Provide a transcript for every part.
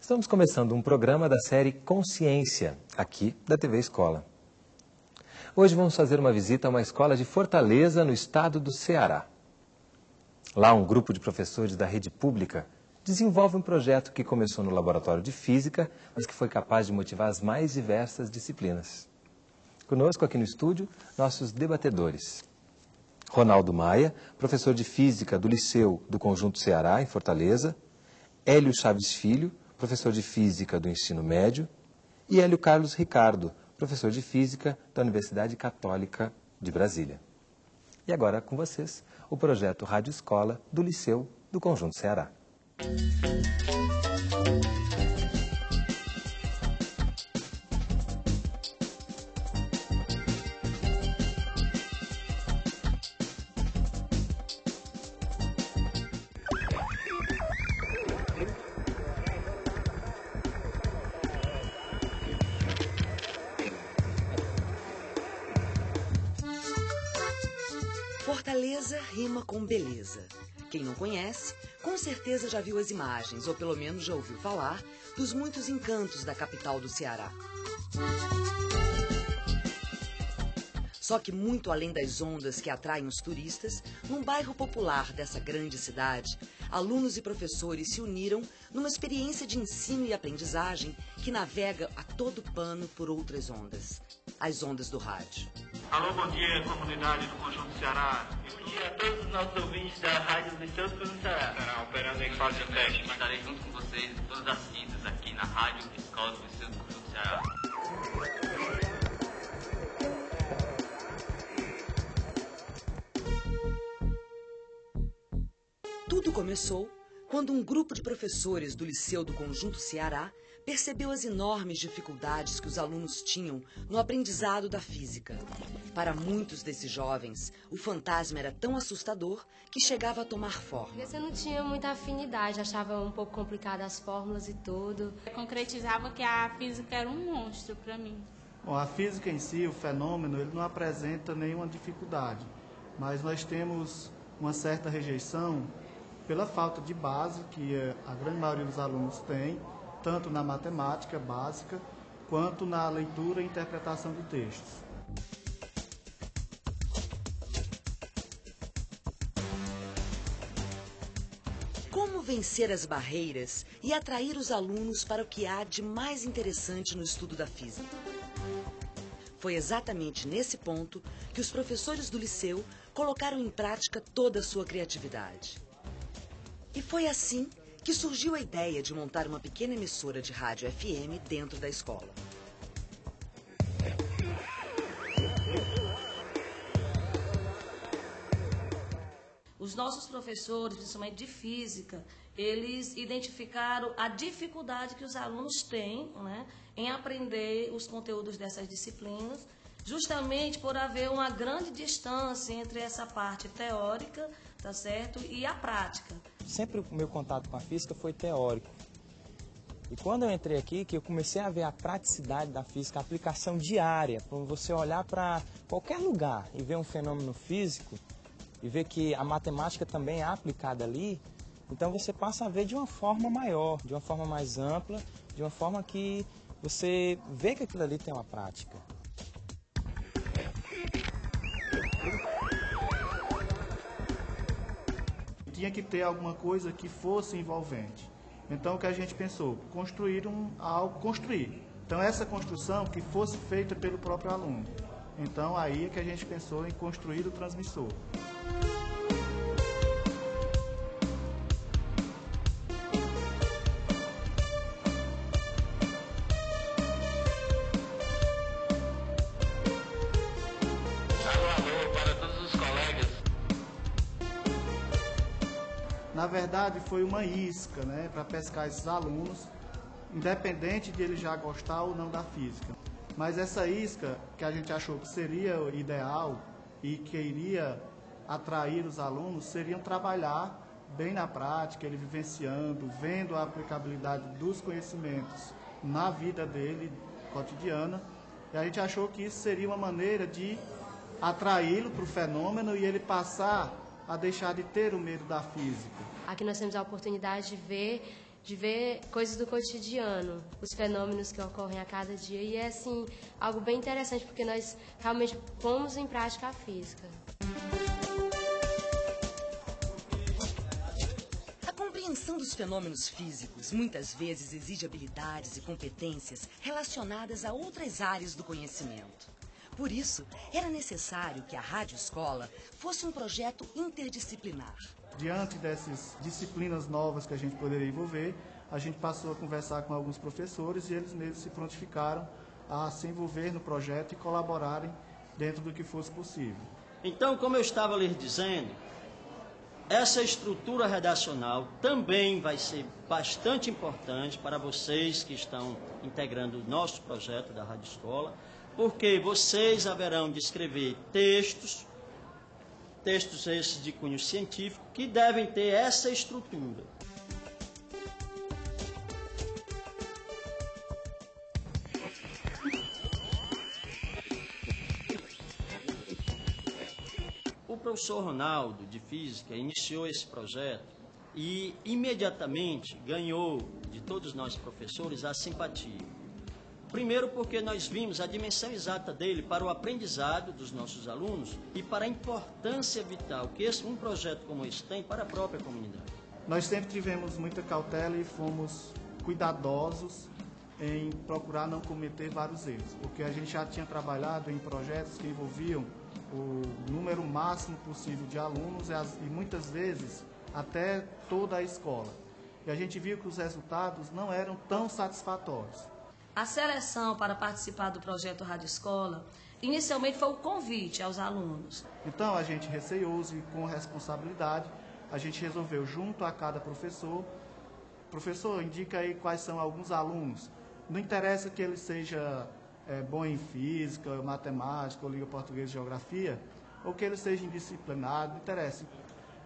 Estamos começando um programa da série Consciência, aqui da TV Escola. Hoje vamos fazer uma visita a uma escola de Fortaleza, no estado do Ceará. Lá, um grupo de professores da rede pública desenvolve um projeto que começou no laboratório de física, mas que foi capaz de motivar as mais diversas disciplinas. Conosco aqui no estúdio, nossos debatedores. Ronaldo Maia, professor de física do Liceu do Conjunto Ceará, em Fortaleza. Hélio Chaves Filho, professor de Física do Ensino Médio, e Hélio Carlos Ricardo, professor de Física da Universidade Católica de Brasília. E agora com vocês, o projeto Rádio Escola do Liceu do Conjunto Ceará. Fortaleza rima com beleza. Quem não conhece, com certeza já viu as imagens, ou pelo menos já ouviu falar, dos muitos encantos da capital do Ceará. Só que muito além das ondas que atraem os turistas, num bairro popular dessa grande cidade, alunos e professores se uniram numa experiência de ensino e aprendizagem que navega a todo pano por outras ondas, as ondas do rádio. Alô, bom dia, comunidade do Conjunto Ceará. Bom dia a todos os nossos ouvintes da Rádio do Liceu do Conjunto Ceará. Será operando em fase de teste. Estarei junto com vocês em todas as quintas aqui na Rádio Escola do Liceu do Conjunto Ceará. Tudo começou quando um grupo de professores do Liceu do Conjunto Ceará percebeu as enormes dificuldades que os alunos tinham no aprendizado da física. Para muitos desses jovens, o fantasma era tão assustador que chegava a tomar forma. Você não tinha muita afinidade, achava um pouco complicado as fórmulas e tudo. Eu concretizava que a física era um monstro para mim. Bom, a física em si, o fenômeno, ele não apresenta nenhuma dificuldade, mas nós temos uma certa rejeição pela falta de base que a grande maioria dos alunos tem, tanto na matemática básica, quanto na leitura e interpretação de textos. Como vencer as barreiras e atrair os alunos para o que há de mais interessante no estudo da física? Foi exatamente nesse ponto que os professores do liceu colocaram em prática toda a sua criatividade. E foi assim que surgiu a ideia de montar uma pequena emissora de rádio FM dentro da escola. Os nossos professores, principalmente de física, eles identificaram a dificuldade que os alunos têm, né, em aprender os conteúdos dessas disciplinas, justamente por haver uma grande distância entre essa parte teórica, tá certo, e a prática. Sempre o meu contato com a física foi teórico. E quando eu entrei aqui, que eu comecei a ver a praticidade da física, a aplicação diária, para você olhar para qualquer lugar e ver um fenômeno físico, e ver que a matemática também é aplicada ali, então você passa a ver de uma forma maior, de uma forma mais ampla, de uma forma que você vê que aquilo ali tem uma prática. Tinha que ter alguma coisa que fosse envolvente. Então o que a gente pensou? Construir construir. Então essa construção que fosse feita pelo próprio aluno. Então aí é que a gente pensou em construir o transmissor. Na verdade, foi uma isca, né, para pescar esses alunos, independente de ele já gostar ou não da física. Mas essa isca, que a gente achou que seria ideal e que iria atrair os alunos seriam trabalhar bem na prática, ele vivenciando, vendo a aplicabilidade dos conhecimentos na vida dele cotidiana. E a gente achou que isso seria uma maneira de atraí-lo para o fenômeno e ele passar a deixar de ter o medo da física. Aqui nós temos a oportunidade de ver coisas do cotidiano, os fenômenos que ocorrem a cada dia. E é, assim, algo bem interessante, porque nós realmente pomos em prática a física. A compreensão dos fenômenos físicos muitas vezes exige habilidades e competências relacionadas a outras áreas do conhecimento. Por isso, era necessário que a Rádio Escola fosse um projeto interdisciplinar. Diante dessas disciplinas novas que a gente poderia envolver, a gente passou a conversar com alguns professores e eles mesmos se prontificaram a se envolver no projeto e colaborarem dentro do que fosse possível. Então, como eu estava lhes dizendo, essa estrutura redacional também vai ser bastante importante para vocês que estão integrando o nosso projeto da Rádio Escola, porque vocês haverão de escrever textos esses de cunho científico, que devem ter essa estrutura. O professor Ronaldo, de Física, iniciou esse projeto e imediatamente ganhou de todos nós professores a simpatia. Primeiro porque nós vimos a dimensão exata dele para o aprendizado dos nossos alunos e para a importância vital que um projeto como esse tem para a própria comunidade. Nós sempre tivemos muita cautela e fomos cuidadosos em procurar não cometer vários erros, porque a gente já tinha trabalhado em projetos que envolviam o número máximo possível de alunos e muitas vezes até toda a escola. E a gente viu que os resultados não eram tão satisfatórios. A seleção para participar do projeto Rádio Escola, inicialmente foi o convite aos alunos. Então, a gente, receoso e com responsabilidade, a gente resolveu, junto a cada professor, indica aí quais são alguns alunos. Não interessa que ele seja bom em física, matemática, ou língua portuguesa e geografia, ou que ele seja indisciplinado, não interessa.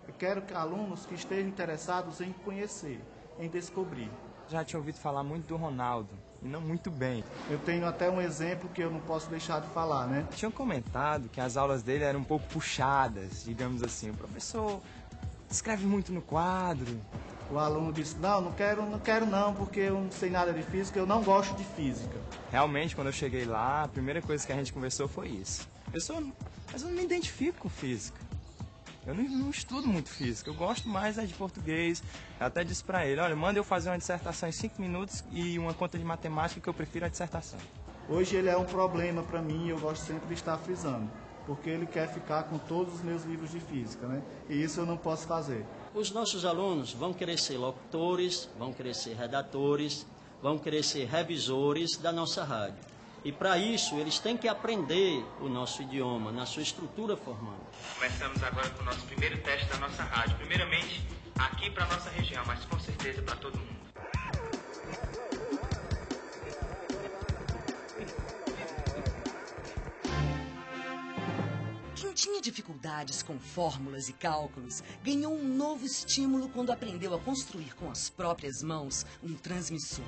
Eu quero alunos que estejam interessados em conhecer, em descobrir. Já tinha ouvido falar muito do Ronaldo, e não muito bem. Eu tenho até um exemplo que eu não posso deixar de falar, né? Tinham comentado que as aulas dele eram um pouco puxadas, digamos assim. O professor escreve muito no quadro. O aluno disse, não quero não, porque eu não sei nada de física, eu não gosto de física. Realmente, quando eu cheguei lá, a primeira coisa que a gente conversou foi isso. Mas eu não me identifico com física. Eu não estudo muito física, eu gosto mais de português. Eu até disse para ele, olha, manda eu fazer uma dissertação em 5 minutos e uma conta de matemática que eu prefiro a dissertação. Hoje ele é um problema para mim e eu gosto sempre de estar frisando, porque ele quer ficar com todos os meus livros de física, né? E isso eu não posso fazer. Os nossos alunos vão querer ser locutores, vão querer ser redatores, vão querer ser revisores da nossa rádio. E para isso, eles têm que aprender o nosso idioma, na sua estrutura formal. Começamos agora com o nosso primeiro teste da nossa rádio. Primeiramente, aqui para a nossa região, mas com certeza para todo mundo. Quem tinha dificuldades com fórmulas e cálculos ganhou um novo estímulo quando aprendeu a construir com as próprias mãos um transmissor.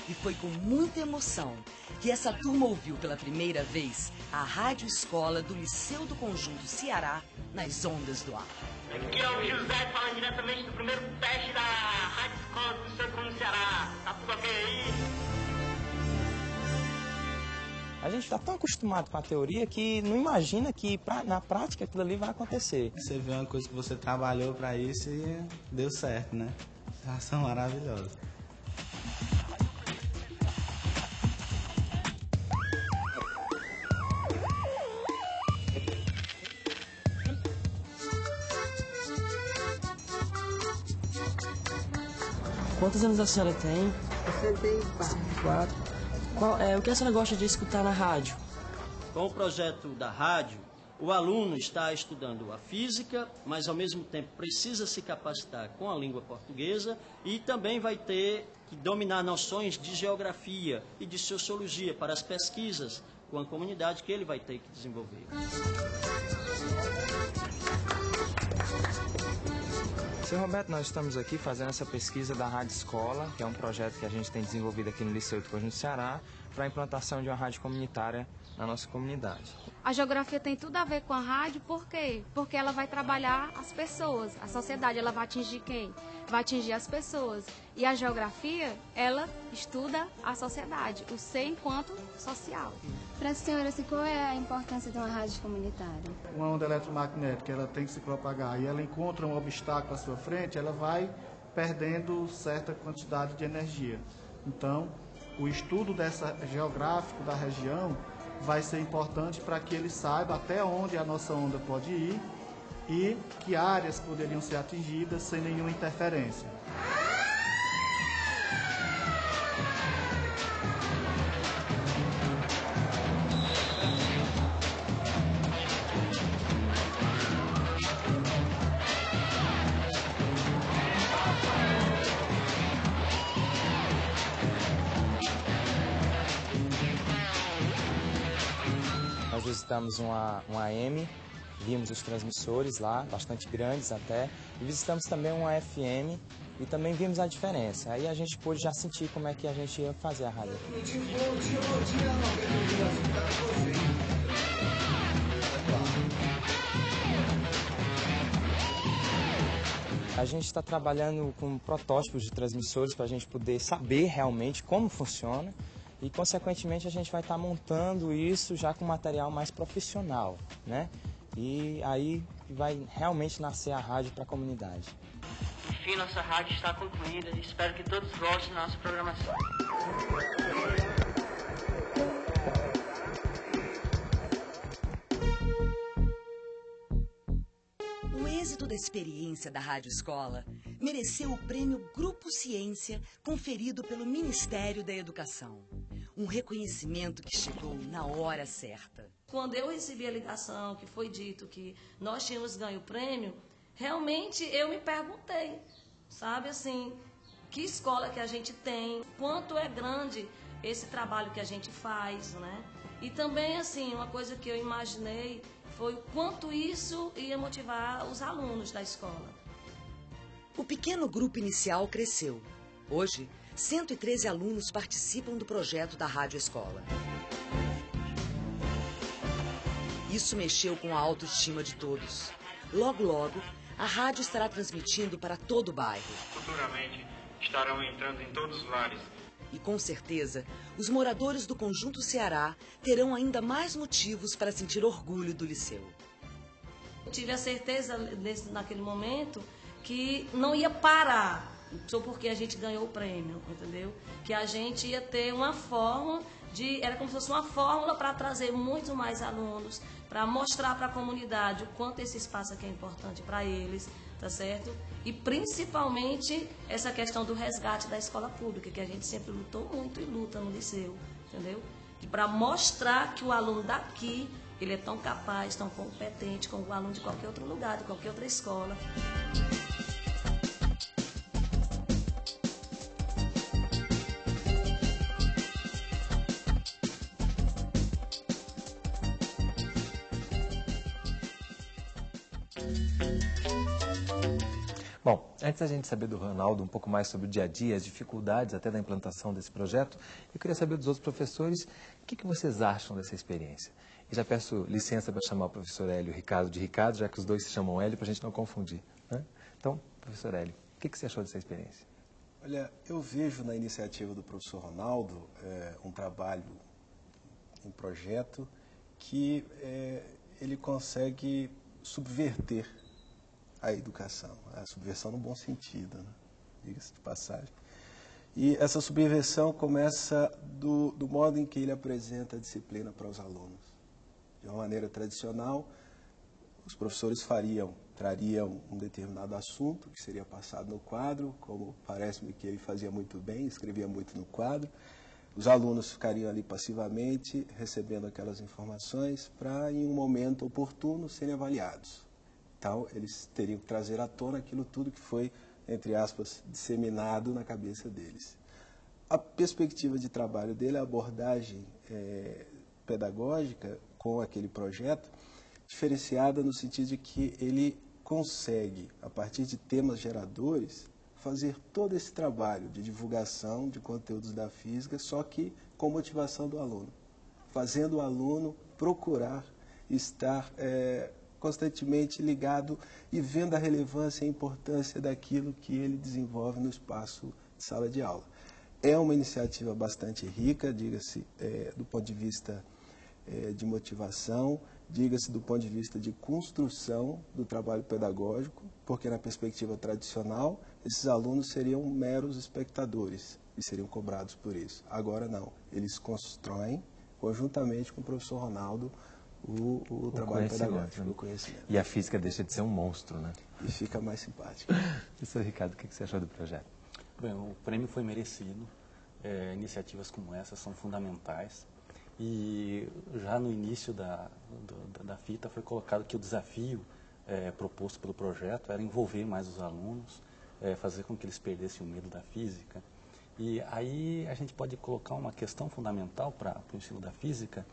E foi com muita emoção que essa turma ouviu pela primeira vez a Rádio Escola do Liceu do Conjunto Ceará nas ondas do ar. Aqui é o José falando diretamente do primeiro teste da Rádio Escola do Liceu do Conjunto Ceará. Tá tudo ok aí? A gente está tão acostumado com a teoria que não imagina que na prática aquilo ali vai acontecer. Você vê uma coisa que você trabalhou para isso e deu certo, né? Sensação maravilhosa. Quantos anos a senhora tem? 64. O que a senhora gosta de escutar na rádio? Com o projeto da rádio, o aluno está estudando a física, mas ao mesmo tempo precisa se capacitar com a língua portuguesa e também vai ter que dominar noções de geografia e de sociologia para as pesquisas com a comunidade que ele vai ter que desenvolver. Seu Roberto, nós estamos aqui fazendo essa pesquisa da Rádio Escola, que é um projeto que a gente tem desenvolvido aqui no Liceu do Conjunto Ceará, para a implantação de uma rádio comunitária na nossa comunidade. A geografia tem tudo a ver com a rádio, por quê? Porque ela vai trabalhar as pessoas, a sociedade, ela vai atingir quem? Vai atingir as pessoas. E a geografia, ela estuda a sociedade, o ser enquanto social. Para a senhora, assim, qual é a importância de uma rádio comunitária? Uma onda eletromagnética, ela tem que se propagar e ela encontra um obstáculo à sua frente, ela vai perdendo certa quantidade de energia. Então, o estudo geográfico da região vai ser importante para que ele saiba até onde a nossa onda pode ir e que áreas poderiam ser atingidas sem nenhuma interferência. Nós visitamos uma AM, vimos os transmissores lá, bastante grandes até, e visitamos também uma FM e também vimos a diferença. Aí a gente pôde já sentir como é que a gente ia fazer a rádio aqui. A gente está trabalhando com protótipos de transmissores para a gente poder saber realmente como funciona. E, consequentemente, a gente vai estar montando isso já com material mais profissional, né? E aí vai realmente nascer a rádio para a comunidade. Enfim, nossa rádio está concluída e espero que todos gostem da nossa programação. O êxito da experiência da Rádio Escola mereceu o prêmio Grupo Ciência conferido pelo Ministério da Educação. Um reconhecimento que chegou na hora certa. Quando eu recebi a ligação, que foi dito que nós tínhamos ganho o prêmio, realmente eu me perguntei, sabe assim, que escola que a gente tem, quanto é grande esse trabalho que a gente faz, né? E também, assim, uma coisa que eu imaginei foi o quanto isso ia motivar os alunos da escola. O pequeno grupo inicial cresceu. Hoje, 113 alunos participam do projeto da Rádio Escola. Isso mexeu com a autoestima de todos. Logo, logo, a rádio estará transmitindo para todo o bairro. Futuramente, estarão entrando em todos os lares. E com certeza, os moradores do Conjunto Ceará terão ainda mais motivos para sentir orgulho do Liceu. Eu tive a certeza naquele momento que não ia parar. Só porque a gente ganhou o prêmio, entendeu? Que a gente ia ter uma forma era como se fosse uma fórmula para trazer muito mais alunos, para mostrar para a comunidade o quanto esse espaço aqui é importante para eles, tá certo? E principalmente essa questão do resgate da escola pública, que a gente sempre lutou muito e luta no liceu, entendeu? E para mostrar que o aluno daqui, ele é tão capaz, tão competente como o aluno de qualquer outro lugar, de qualquer outra escola. Bom, antes da gente saber do Ronaldo um pouco mais sobre o dia a dia, as dificuldades até da implantação desse projeto, eu queria saber dos outros professores o que vocês acham dessa experiência. E já peço licença para chamar o professor Hélio Ricardo de Ricardo, já que os dois se chamam Hélio, para a gente não confundir, né? Então, professor Hélio, o que você achou dessa experiência? Olha, eu vejo na iniciativa do professor Ronaldo um trabalho, um projeto que ele consegue subverter a educação, a subversão no bom sentido, né? Diga-se de passagem. E essa subversão começa do modo em que ele apresenta a disciplina para os alunos. De uma maneira tradicional, os professores trariam um determinado assunto que seria passado no quadro, como parece-me que ele fazia muito bem, escrevia muito no quadro. Os alunos ficariam ali passivamente, recebendo aquelas informações para, em um momento oportuno, serem avaliados. Então, eles teriam que trazer à tona aquilo tudo que foi, entre aspas, disseminado na cabeça deles. A perspectiva de trabalho dele, a abordagem pedagógica com aquele projeto diferenciada no sentido de que ele consegue, a partir de temas geradores, fazer todo esse trabalho de divulgação de conteúdos da física, só que com motivação do aluno, fazendo o aluno procurar estar constantemente ligado e vendo a relevância e a importância daquilo que ele desenvolve no espaço de sala de aula. É uma iniciativa bastante rica, diga-se, do ponto de vista de motivação, diga-se do ponto de vista de construção do trabalho pedagógico, porque na perspectiva tradicional, esses alunos seriam meros espectadores e seriam cobrados por isso. Agora não, eles constroem, conjuntamente com o professor Ronaldo, o trabalho pedagógico, o conhecimento. E a física deixa de ser um monstro, né? E fica mais simpática. Professor Ricardo, o que você achou do projeto? Bem, o prêmio foi merecido, iniciativas como essa são fundamentais. E já no início da fita foi colocado que o desafio proposto pelo projeto era envolver mais os alunos, fazer com que eles perdessem o medo da física. E aí a gente pode colocar uma questão fundamental para o ensino da física,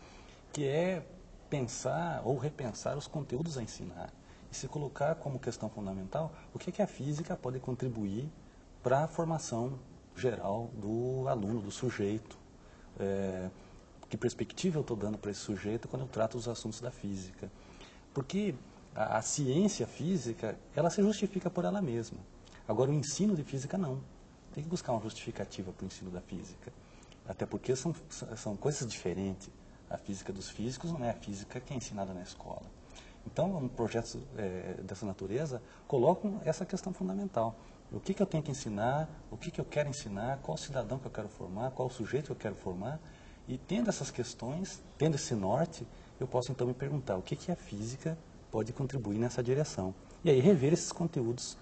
que é pensar ou repensar os conteúdos a ensinar. E se colocar como questão fundamental o que a física pode contribuir para a formação geral do aluno, do sujeito. Que perspectiva eu estou dando para esse sujeito quando eu trato os assuntos da física? Porque a ciência física, ela se justifica por ela mesma. Agora, o ensino de física, não. Tem que buscar uma justificativa para o ensino da física. Até porque são coisas diferentes. A física dos físicos não é a física que é ensinada na escola. Então, um projeto dessa natureza coloca essa questão fundamental. O que eu tenho que ensinar, o que eu quero ensinar, qual cidadão que eu quero formar, qual sujeito que eu quero formar. E tendo essas questões, tendo esse norte, eu posso então me perguntar o que a física pode contribuir nessa direção. E aí rever esses conteúdos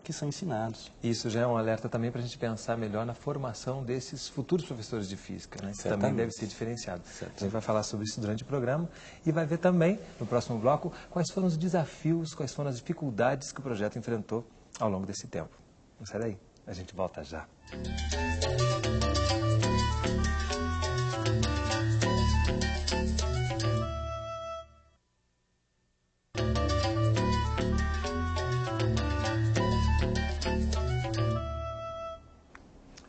que são ensinados. Isso já é um alerta também para a gente pensar melhor na formação desses futuros professores de física, né? Que também deve ser diferenciado. A gente vai falar sobre isso durante o programa e vai ver também, no próximo bloco, quais foram os desafios, quais foram as dificuldades que o projeto enfrentou ao longo desse tempo. Não sai daí, a gente volta já.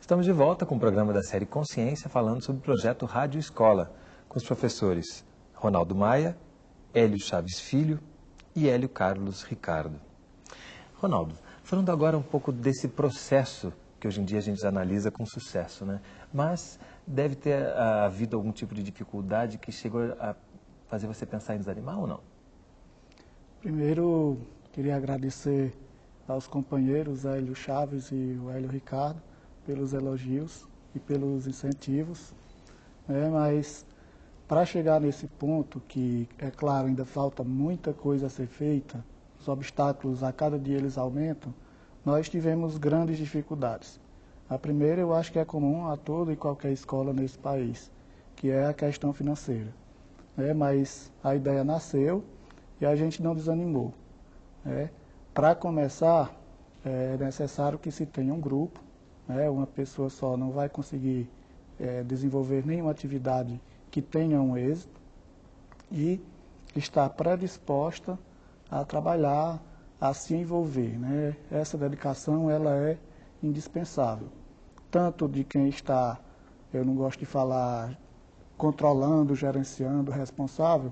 Estamos de volta com o programa da série Consciência, falando sobre o projeto Rádio Escola, com os professores Ronaldo Maia, Hélio Chaves Filho e Hélio Carlos Ricardo. Ronaldo, falando agora um pouco desse processo que hoje em dia a gente analisa com sucesso, né? Mas deve ter havido algum tipo de dificuldade que chegou a fazer você pensar em desanimar ou não? Primeiro, queria agradecer aos companheiros Hélio Chaves e o Hélio Ricardo pelos elogios e pelos incentivos, né? Mas para chegar nesse ponto, que é claro, ainda falta muita coisa a ser feita, os obstáculos a cada dia eles aumentam, nós tivemos grandes dificuldades. A primeira eu acho que é comum a toda e qualquer escola nesse país, que é a questão financeira, né? Mas a ideia nasceu e a gente não desanimou, né? Para começar, é necessário que se tenha um grupo, né? Uma pessoa só não vai conseguir desenvolver nenhuma atividade que tenha um êxito e estar predisposta a trabalhar, a se envolver, né? Essa dedicação ela é indispensável, tanto de quem está, eu não gosto de falar controlando, gerenciando, responsável,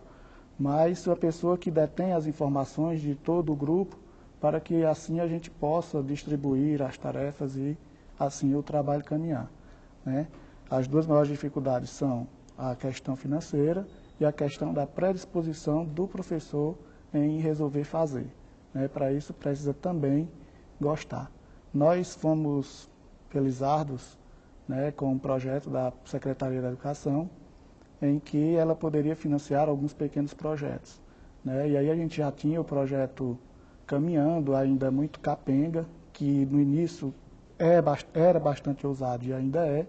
mas a pessoa que detém as informações de todo o grupo, para que assim a gente possa distribuir as tarefas e assim o trabalho caminhar, né? As duas maiores dificuldades são a questão financeira e a questão da predisposição do professor em resolver fazer, né? Para isso precisa também gostar. Nós fomos felizardos, né, com um projeto da Secretaria da Educação, em que ela poderia financiar alguns pequenos projetos, né? E aí a gente já tinha o projeto caminhando, ainda muito capenga, que no início era bastante ousado e ainda é,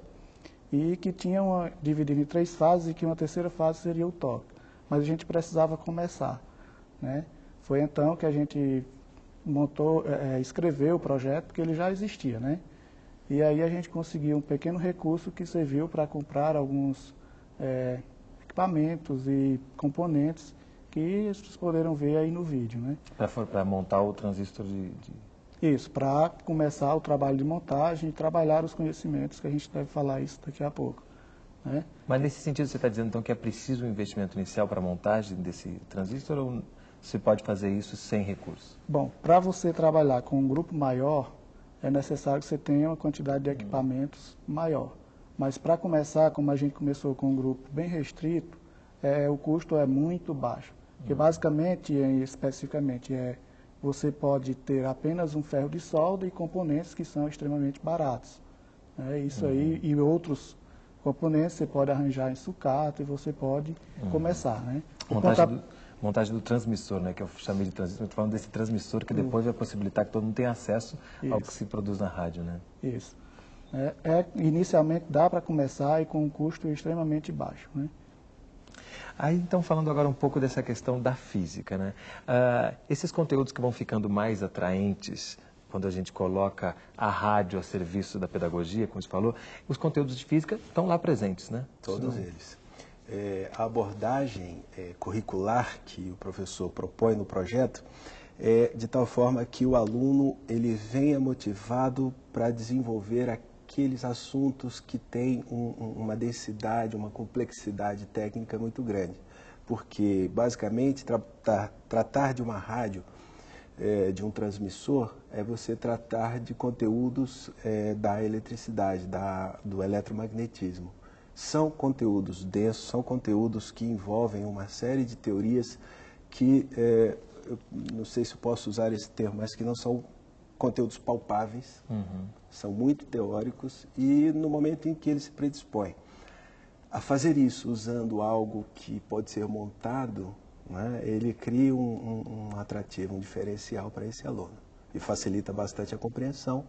e que tinha dividido em 3 fases e que uma terceira fase seria o TOC. Mas a gente precisava começar, né? Foi então que a gente escreveu o projeto, porque ele já existia, né? E aí a gente conseguiu um pequeno recurso que serviu para comprar alguns equipamentos e componentes que vocês poderão ver aí no vídeo, né? Para montar o transistor Isso, para começar o trabalho de montagem e trabalhar os conhecimentos, que a gente deve falar isso daqui a pouco, né? Mas nesse sentido você está dizendo então que é preciso um investimento inicial para a montagem desse transistor ou você pode fazer isso sem recursos? Bom, para você trabalhar com um grupo maior, é necessário que você tenha uma quantidade de equipamentos maior. Mas para começar, como a gente começou com um grupo bem restrito, o custo é muito baixo. Porque basicamente, especificamente, você pode ter apenas um ferro de solda e componentes que são extremamente baratos. Isso aí, e outros componentes você pode arranjar em sucata e você pode começar, né? Montagem do transmissor, né, que eu chamei de transmissor, estou falando desse transmissor que depois vai possibilitar que todo mundo tenha acesso ao que se produz na rádio, né? Isso. Inicialmente dá para começar e com um custo extremamente baixo, né? Aí, então, falando agora um pouco dessa questão da física, né? Esses conteúdos que vão ficando mais atraentes quando a gente coloca a rádio a serviço da pedagogia, como você falou, os conteúdos de física estão lá presentes, né? Todos eles. A abordagem curricular que o professor propõe no projeto é de tal forma que o aluno ele venha motivado para desenvolver aqueles assuntos que têm uma densidade, uma complexidade técnica muito grande. Porque, basicamente, tratar de uma rádio, de um transmissor, é você tratar de conteúdos da eletricidade, do eletromagnetismo. São conteúdos densos, são conteúdos que envolvem uma série de teorias que, eu não sei se eu posso usar esse termo, mas que não são conteúdos palpáveis, são muito teóricos e no momento em que ele se predispõe a fazer isso usando algo que pode ser montado, né, ele cria um atrativo, um diferencial para esse aluno e facilita bastante a compreensão.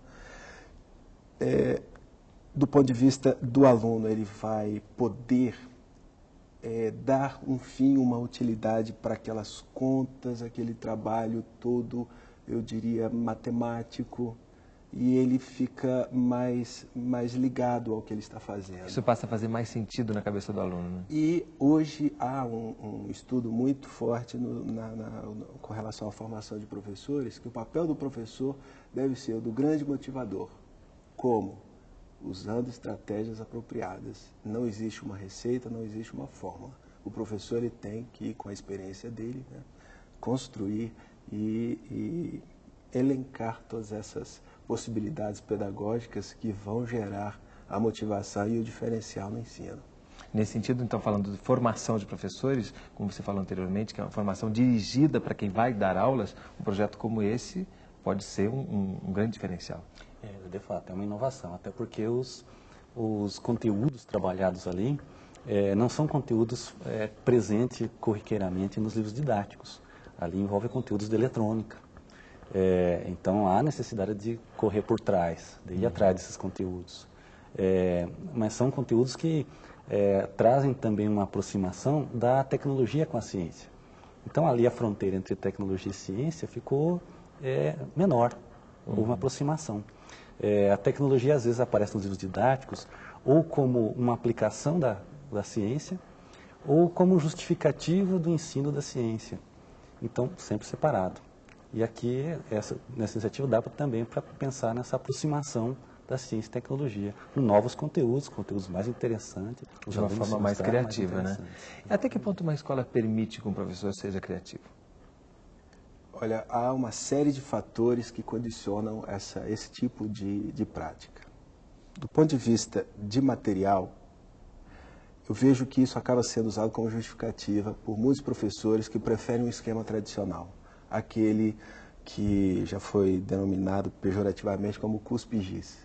Do ponto de vista do aluno, ele vai poder dar um fim, uma utilidade para aquelas contas, aquele trabalho todo, eu diria, matemático, e ele fica mais ligado ao que ele está fazendo. Isso passa a fazer mais sentido na cabeça do aluno, né? E hoje há um estudo muito forte com relação à formação de professores, que o papel do professor deve ser o do grande motivador. Como? Usando estratégias apropriadas. Não existe uma receita, não existe uma fórmula. O professor ele tem que, com a experiência dele, né, construir e elencar todas essas possibilidades pedagógicas que vão gerar a motivação e o diferencial no ensino. Nesse sentido, então, falando de formação de professores, como você falou anteriormente, que é uma formação dirigida para quem vai dar aulas, um projeto como esse pode ser um grande diferencial. De fato, é uma inovação, até porque os conteúdos trabalhados ali não são conteúdos presentes corriqueiramente nos livros didáticos. Ali envolve conteúdos de eletrônica. Então, há necessidade de correr por trás, de ir atrás desses conteúdos. Mas são conteúdos que trazem também uma aproximação da tecnologia com a ciência. Então, ali a fronteira entre tecnologia e ciência ficou menor, houve uma aproximação. A tecnologia, às vezes, aparece nos livros didáticos ou como uma aplicação da ciência ou como justificativa do ensino da ciência. Então, sempre separado. E aqui, nessa iniciativa, dá também para pensar nessa aproximação da ciência e tecnologia, com novos conteúdos mais interessantes. De uma forma mais criativa, né? Até que ponto uma escola permite que um professor seja criativo? Olha, há uma série de fatores que condicionam esse tipo de prática. Do ponto de vista de material, eu vejo que isso acaba sendo usado como justificativa por muitos professores que preferem um esquema tradicional, aquele que já foi denominado pejorativamente como cuspe-giz,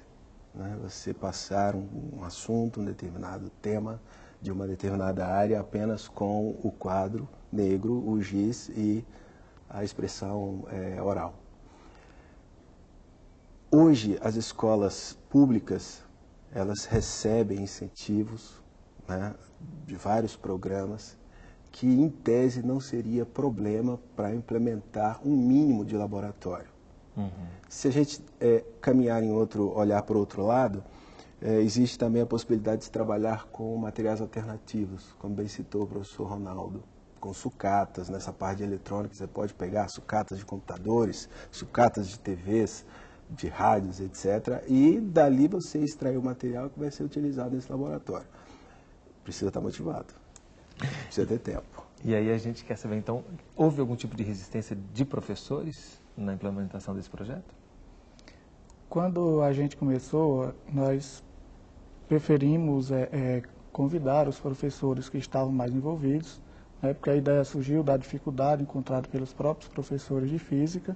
né? Você passar um assunto, um determinado tema de uma determinada área apenas com o quadro negro, o giz e a expressão oral. Hoje, as escolas públicas, elas recebem incentivos, né, de vários programas, que em tese não seria problema para implementar um mínimo de laboratório. Se a gente olhar para o outro lado, Existe também a possibilidade de se trabalhar com materiais alternativos, como bem citou o professor Ronaldo, com sucatas. Nessa parte de eletrônica você pode pegar sucatas de computadores, sucatas de TVs, de rádios, etc. E dali você extrair o material que vai ser utilizado nesse laboratório. Precisa estar motivado, precisa ter tempo. E aí a gente quer saber, então, houve algum tipo de resistência de professores na implementação desse projeto? Quando a gente começou, nós preferimos convidar os professores que estavam mais envolvidos, né, porque a ideia surgiu da dificuldade encontrada pelos próprios professores de física,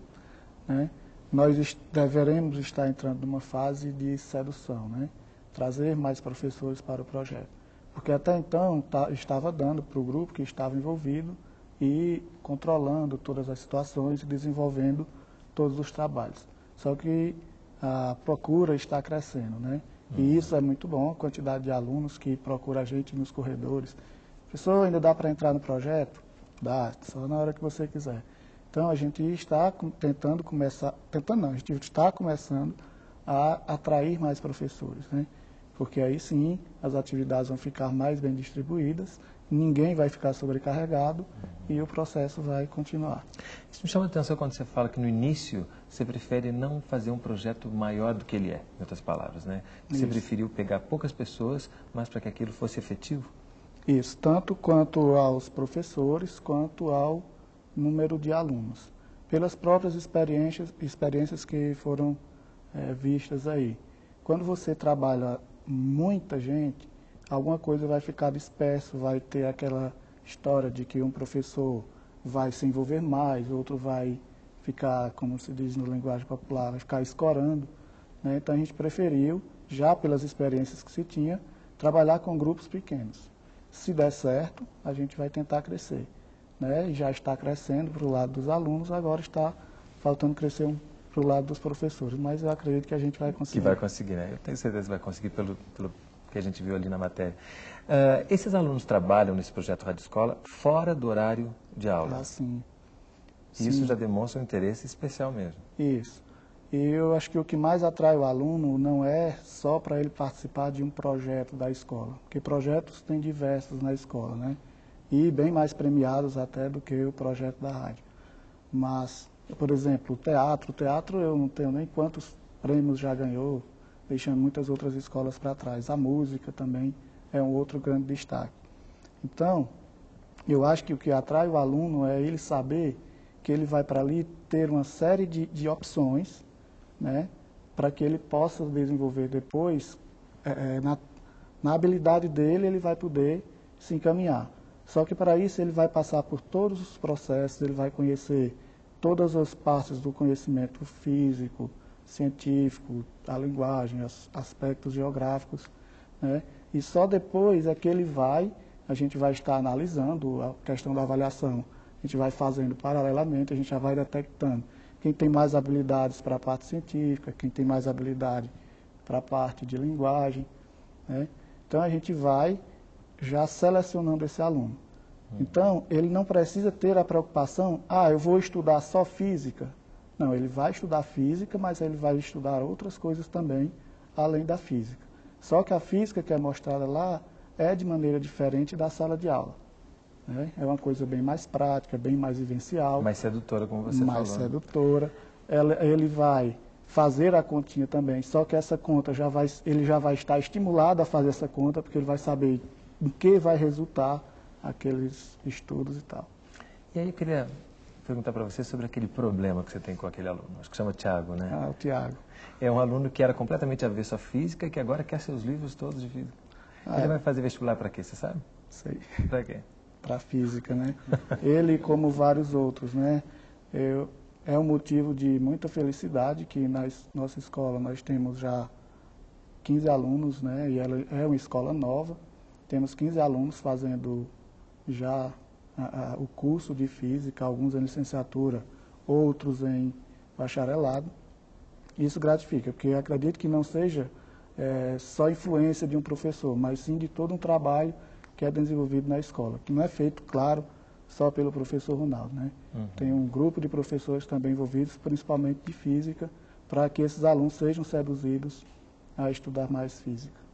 né. Nós deveremos estar entrando numa fase de sedução, né, trazer mais professores para o projeto. Porque até então estava dando para o grupo que estava envolvido e controlando todas as situações e desenvolvendo todos os trabalhos. Só que a procura está crescendo, né? E isso é muito bom, a quantidade de alunos que procura a gente nos corredores. Professor, ainda dá para entrar no projeto? Dá, só na hora que você quiser. Então a gente está tentando começar, a gente está começando a atrair mais professores, né? Porque aí sim as atividades vão ficar mais bem distribuídas, ninguém vai ficar sobrecarregado e o processo vai continuar. Isso me chama a atenção quando você fala que no início você prefere não fazer um projeto maior do que ele é, em outras palavras, né? Você preferiu pegar poucas pessoas, mas para que aquilo fosse efetivo? Isso, tanto quanto aos professores, quanto ao número de alunos. Pelas próprias experiências que foram vistas aí. Quando você trabalha muita gente, alguma coisa vai ficar disperso, vai ter aquela história de que um professor vai se envolver mais, outro vai ficar, como se diz no linguagem popular, vai ficar escorando, né? Então a gente preferiu, já pelas experiências que se tinha, trabalhar com grupos pequenos. Se der certo, a gente vai tentar crescer, né? E já está crescendo para o lado dos alunos, agora está faltando crescer para o lado dos professores, mas eu acredito que a gente vai conseguir. Que vai conseguir, né? Eu tenho certeza que vai conseguir pelo que a gente viu ali na matéria. Esses alunos trabalham nesse projeto Rádio Escola fora do horário de aula? Sim. Isso já demonstra um interesse especial mesmo. Isso. E eu acho que o que mais atrai o aluno não é só para ele participar de um projeto da escola, porque projetos tem diversos na escola, né? E bem mais premiados até do que o projeto da rádio. Mas, por exemplo, o teatro eu não tenho nem quantos prêmios já ganhou, deixando muitas outras escolas para trás. A música também é um outro grande destaque. Então, eu acho que o que atrai o aluno é ele saber que ele vai para ali ter uma série de opções, né, para que ele possa desenvolver depois, na habilidade dele, ele vai poder se encaminhar. Só que para isso ele vai passar por todos os processos, ele vai conhecer todas as partes do conhecimento físico, científico, a linguagem, aspectos geográficos, né? E só depois é que a gente vai estar analisando a questão da avaliação, a gente vai fazendo paralelamente, a gente já vai detectando quem tem mais habilidades para a parte científica, quem tem mais habilidade para a parte de linguagem, né? Então a gente vai já selecionando esse aluno. Então ele não precisa ter a preocupação, eu vou estudar só física. Não, ele vai estudar física, mas ele vai estudar outras coisas também, além da física. Só que a física que é mostrada lá é de maneira diferente da sala de aula, né? É uma coisa bem mais prática, bem mais vivencial. Mais sedutora, como você falou. Mais sedutora. Ele vai fazer a continha também, só que essa conta ele já vai estar estimulado a fazer essa conta, porque ele vai saber em que vai resultar aqueles estudos e tal. E aí eu queria perguntar para você sobre aquele problema que você tem com aquele aluno. Acho que chama Tiago, né? O Tiago. É um aluno que era completamente avesso à física e que agora quer seus livros todos de física. Ele vai fazer vestibular para quê, você sabe? Sei. Para quê? Para física, né? Ele, como vários outros, né? É um motivo de muita felicidade que na nossa escola nós temos já 15 alunos, né? E ela é uma escola nova. Temos 15 alunos fazendo já o curso de física, alguns em licenciatura, outros em bacharelado. Isso gratifica, porque eu acredito que não seja só influência de um professor, mas sim de todo um trabalho que é desenvolvido na escola, que não é feito, claro, só pelo professor Ronaldo, né? Tem um grupo de professores também envolvidos, principalmente de física, para que esses alunos sejam seduzidos a estudar mais física.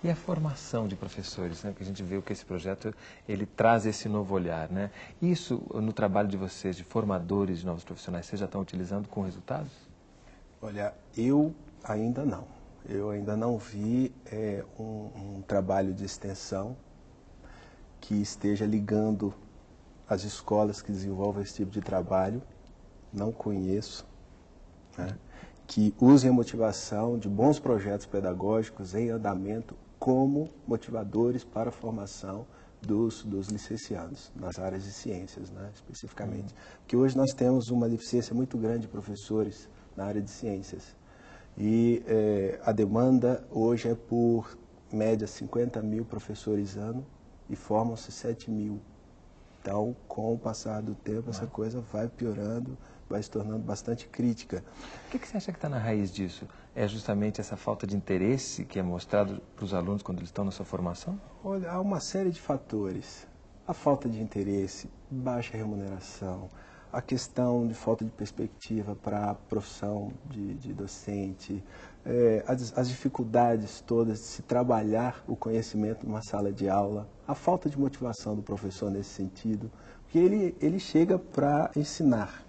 E a formação de professores, né? Porque a gente viu que esse projeto ele traz esse novo olhar, né? Isso no trabalho de vocês, de formadores de novos profissionais, vocês já estão utilizando com resultados? Olha, eu ainda não. Eu ainda não vi um trabalho de extensão que esteja ligando as escolas que desenvolvem esse tipo de trabalho. Não conheço, né? Que usem a motivação de bons projetos pedagógicos em andamento como motivadores para a formação dos licenciados nas áreas de ciências, né, especificamente. Porque hoje nós temos uma deficiência muito grande de professores na área de ciências. E a demanda hoje é por média 50 mil professores ano e formam-se 7 mil. Então, com o passar do tempo, essa coisa vai piorando, vai se tornando bastante crítica. O que você acha que está na raiz disso? É justamente essa falta de interesse que é mostrado para os alunos quando eles estão na sua formação? Olha, há uma série de fatores. A falta de interesse, baixa remuneração, a questão de falta de perspectiva para a profissão de docente, as dificuldades todas de se trabalhar o conhecimento numa sala de aula, a falta de motivação do professor nesse sentido, porque ele chega para ensinar,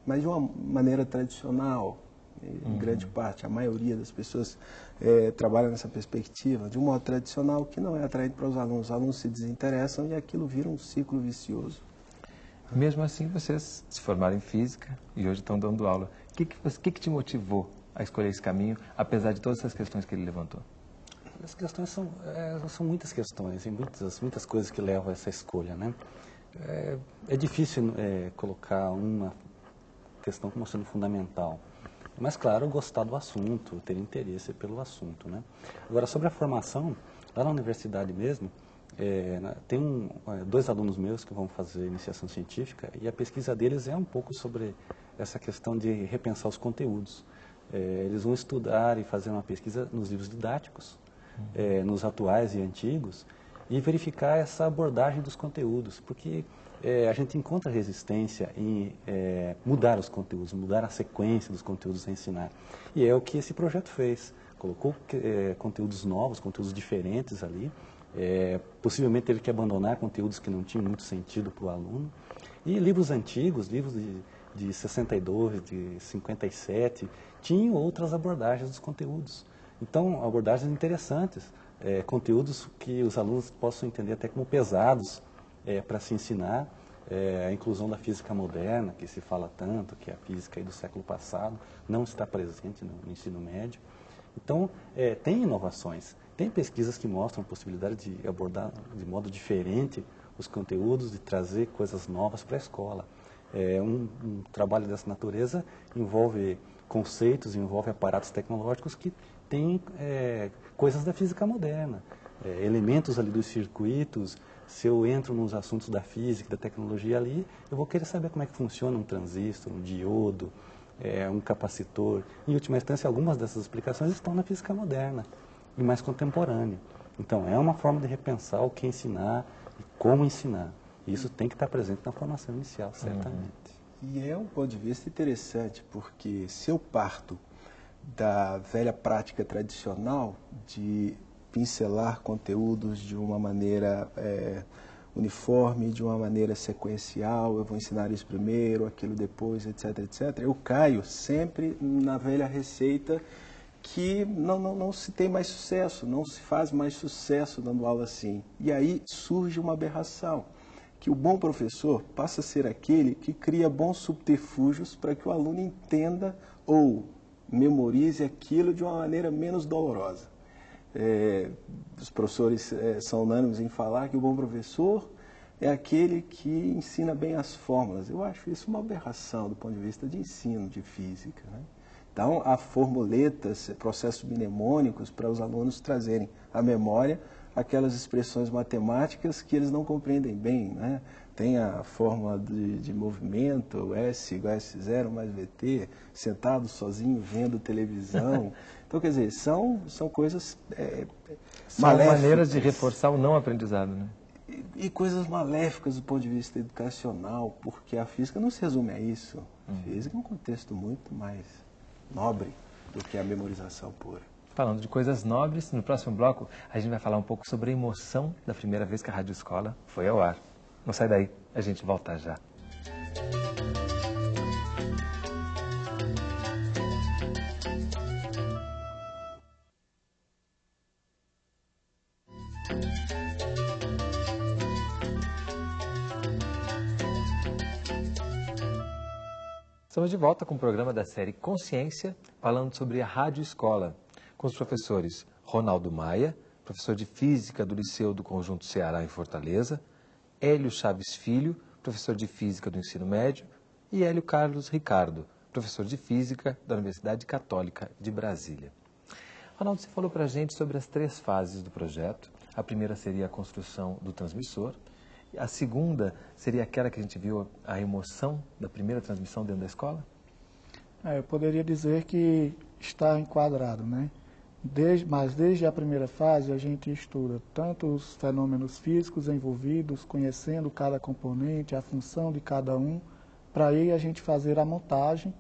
mas de uma maneira tradicional, em grande parte, a maioria das pessoas trabalha nessa perspectiva, de um modo tradicional que não é atraente para os alunos se desinteressam e aquilo vira um ciclo vicioso. Mesmo assim, vocês se formaram em física e hoje estão dando aula. O que te motivou a escolher esse caminho, apesar de todas essas questões que ele levantou? As questões são muitas questões e muitas coisas que levam a essa escolha, né? É difícil colocar uma questão como sendo fundamental. Mas, claro, gostar do assunto, ter interesse pelo assunto, né? Agora, sobre a formação, lá na universidade mesmo, tem dois alunos meus que vão fazer iniciação científica e a pesquisa deles é um pouco sobre essa questão de repensar os conteúdos. Eles vão estudar e fazer uma pesquisa nos livros didáticos, nos atuais e antigos, e verificar essa abordagem dos conteúdos, porque a gente encontra resistência em mudar os conteúdos, mudar a sequência dos conteúdos a ensinar. E é o que esse projeto fez, colocou conteúdos novos, conteúdos diferentes ali, possivelmente teve que abandonar conteúdos que não tinham muito sentido para o aluno, e livros antigos, livros de 62, de 57, tinham outras abordagens dos conteúdos. Então, abordagens interessantes, conteúdos que os alunos possam entender até como pesados para se ensinar, a inclusão da física moderna, que se fala tanto, que é a física aí do século passado, não está presente no ensino médio. Então, tem inovações, tem pesquisas que mostram a possibilidade de abordar de modo diferente os conteúdos, de trazer coisas novas para a escola. Um trabalho dessa natureza envolve conceitos, envolve aparatos tecnológicos que têm coisas da física moderna, elementos ali dos circuitos. Se eu entro nos assuntos da física, da tecnologia ali, eu vou querer saber como é que funciona um transistor, um diodo, um capacitor. Em última instância, algumas dessas explicações estão na física moderna e mais contemporânea. Então, é uma forma de repensar o que ensinar e como ensinar. E isso tem que estar presente na formação inicial, certamente. E é um ponto de vista interessante, porque se eu parto da velha prática tradicional de pincelar conteúdos de uma maneira uniforme, de uma maneira sequencial, eu vou ensinar isso primeiro, aquilo depois, etc, etc. Eu caio sempre na velha receita que não se tem mais sucesso, não se faz mais sucesso dando aula assim. E aí surge uma aberração, que o bom professor passa a ser aquele que cria bons subterfúgios para que o aluno entenda ou memorize aquilo de uma maneira menos dolorosa. Os professores são unânimes em falar que o bom professor é aquele que ensina bem as fórmulas. Eu acho isso uma aberração do ponto de vista de ensino de física, né? Então, há formuletas, processos mnemônicos para os alunos trazerem à memória aquelas expressões matemáticas que eles não compreendem bem, né? Tem a fórmula de movimento, S igual a S0 mais VT, sentado sozinho vendo televisão. Então, quer dizer, são coisas São maneiras de reforçar o não aprendizado, né? E coisas maléficas do ponto de vista educacional, porque a física não se resume a isso. A física é um contexto muito mais nobre do que a memorização pura. Falando de coisas nobres, no próximo bloco a gente vai falar um pouco sobre a emoção da primeira vez que a Rádio Escola foi ao ar. Não sai daí, a gente volta já. Estamos de volta com o programa da série Consciência, falando sobre a Rádio Escola, com os professores Ronaldo Maia, professor de Física do Liceu do Conjunto Ceará em Fortaleza, Hélio Chaves Filho, professor de Física do Ensino Médio, e Hélio Carlos Ricardo, professor de Física da Universidade Católica de Brasília. Ronaldo, você falou para a gente sobre as 3 fases do projeto. A primeira seria a construção do transmissor. A segunda seria aquela que a gente viu, a emoção da primeira transmissão dentro da escola? Eu poderia dizer que está enquadrado, né? Mas desde a primeira fase a gente estuda tanto os fenômenos físicos envolvidos, conhecendo cada componente, a função de cada um, para aí a gente fazer a montagem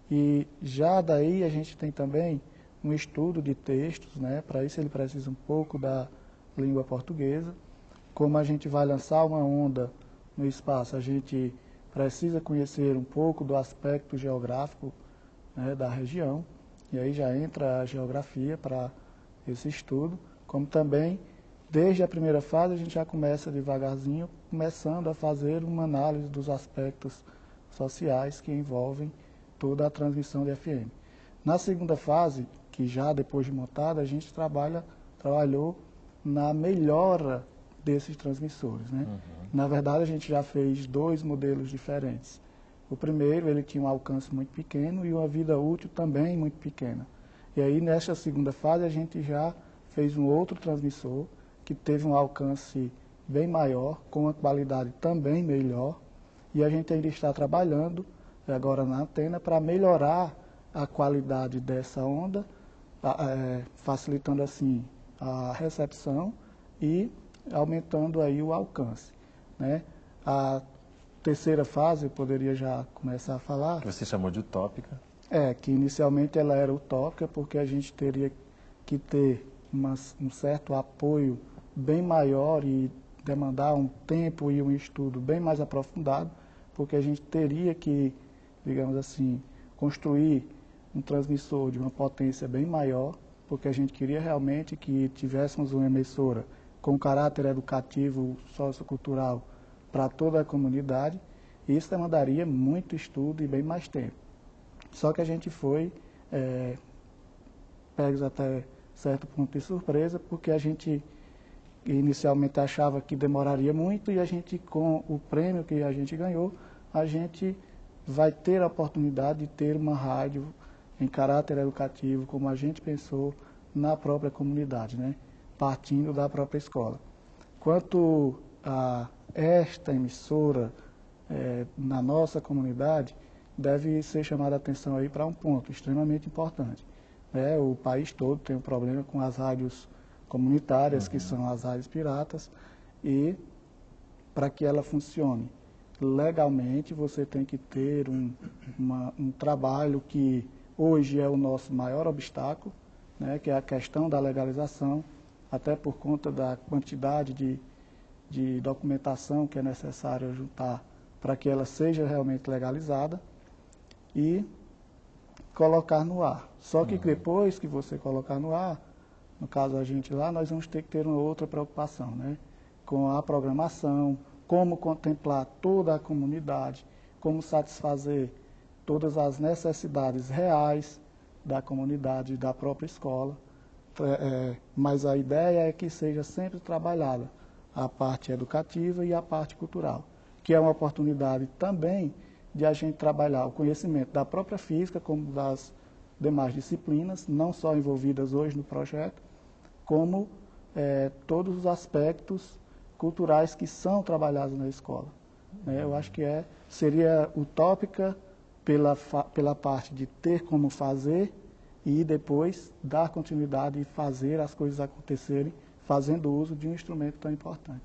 e já daí a gente tem também um estudo de textos, né? Para isso ele precisa um pouco da língua portuguesa. Como a gente vai lançar uma onda no espaço, a gente precisa conhecer um pouco do aspecto geográfico, né, da região, e aí já entra a geografia para esse estudo, como também, desde a primeira fase, a gente já começa devagarzinho, começando a fazer uma análise dos aspectos sociais que envolvem toda a transmissão de FM. Na segunda fase, que já depois de montada, a gente trabalhou na melhora desses transmissores, né? Na verdade, a gente já fez 2 modelos diferentes. O primeiro, ele tinha um alcance muito pequeno e uma vida útil também muito pequena. E aí, nessa segunda fase, a gente já fez um outro transmissor que teve um alcance bem maior, com uma qualidade também melhor. E a gente ainda está trabalhando agora na antena para melhorar a qualidade dessa onda, facilitando assim a recepção e aumentando aí o alcance, né? A terceira fase, eu poderia já começar a falar. Que você chamou de utópica. Que inicialmente ela era utópica porque a gente teria que ter um certo apoio bem maior e demandar um tempo e um estudo bem mais aprofundado, porque a gente teria que, digamos assim, construir um transmissor de uma potência bem maior, porque a gente queria realmente que tivéssemos uma emissora com caráter educativo, sociocultural para toda a comunidade, e isso demandaria muito estudo e bem mais tempo. Só que a gente foi pegos até certo ponto de surpresa, porque a gente inicialmente achava que demoraria muito, e a gente, com o prêmio que a gente ganhou, a gente vai ter a oportunidade de ter uma rádio em caráter educativo, como a gente pensou, na própria comunidade, né? Partindo da própria escola. Quanto a esta emissora na nossa comunidade, deve ser chamada a atenção aí para um ponto extremamente importante. O país todo tem um problema com as rádios comunitárias, que são as rádios piratas, e para que ela funcione legalmente, você tem que ter um trabalho que hoje é o nosso maior obstáculo, né, que é a questão da legalização, até por conta da quantidade de documentação que é necessário juntar para que ela seja realmente legalizada e colocar no ar. Só que depois que você colocar no ar, no caso a gente lá, nós vamos ter que ter uma outra preocupação, né, com a programação, como contemplar toda a comunidade, como satisfazer todas as necessidades reais da comunidade e da própria escola. Mas a ideia é que seja sempre trabalhada a parte educativa e a parte cultural, que é uma oportunidade também de a gente trabalhar o conhecimento da própria física, como das demais disciplinas, não só envolvidas hoje no projeto, como todos os aspectos culturais que são trabalhados na escola. Eu acho que seria utópica pela parte de ter como fazer e depois dar continuidade e fazer as coisas acontecerem, fazendo uso de um instrumento tão importante.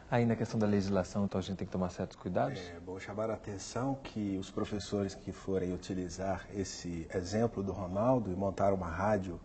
Aí na questão da legislação, então a gente tem que tomar certos cuidados? É bom chamar a atenção que os professores que forem utilizar esse exemplo do Ronaldo e montar uma rádio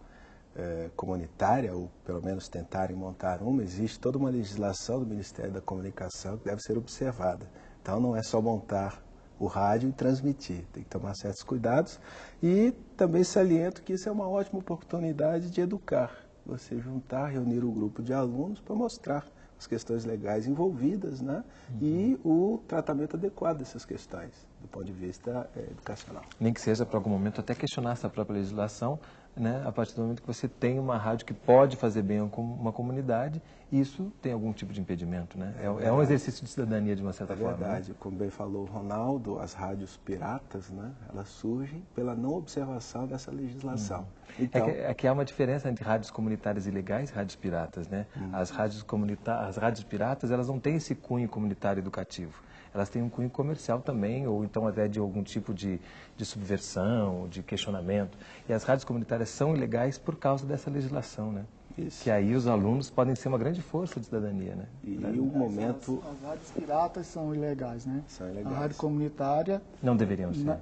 comunitária, ou pelo menos tentarem montar uma, existe toda uma legislação do Ministério da Comunicação que deve ser observada. Então não é só montar o rádio e transmitir, tem que tomar certos cuidados. E também saliento que isso é uma ótima oportunidade de educar, você juntar, reunir um grupo de alunos para mostrar as questões legais envolvidas, né? E o tratamento adequado dessas questões, do ponto de vista educacional. Nem que seja para algum momento até questionar essa própria legislação, né? A partir do momento que você tem uma rádio que pode fazer bem a uma comunidade, isso tem algum tipo de impedimento, né? É um exercício de cidadania de uma certa forma. É verdade, como bem falou o Ronaldo, as rádios piratas, né? Elas surgem pela não observação dessa legislação. Então, é que há uma diferença entre rádios comunitárias ilegais e rádios piratas, né? As rádios piratas, elas não têm esse cunho comunitário educativo. Elas têm um cunho comercial também, ou então até de algum tipo de subversão, de questionamento. E as rádios comunitárias são ilegais por causa dessa legislação, né? Isso. Que aí os alunos podem ser uma grande força de cidadania, né? E o momento... As rádios piratas são ilegais, né? São ilegais. A rádio comunitária... Não deveriam ser.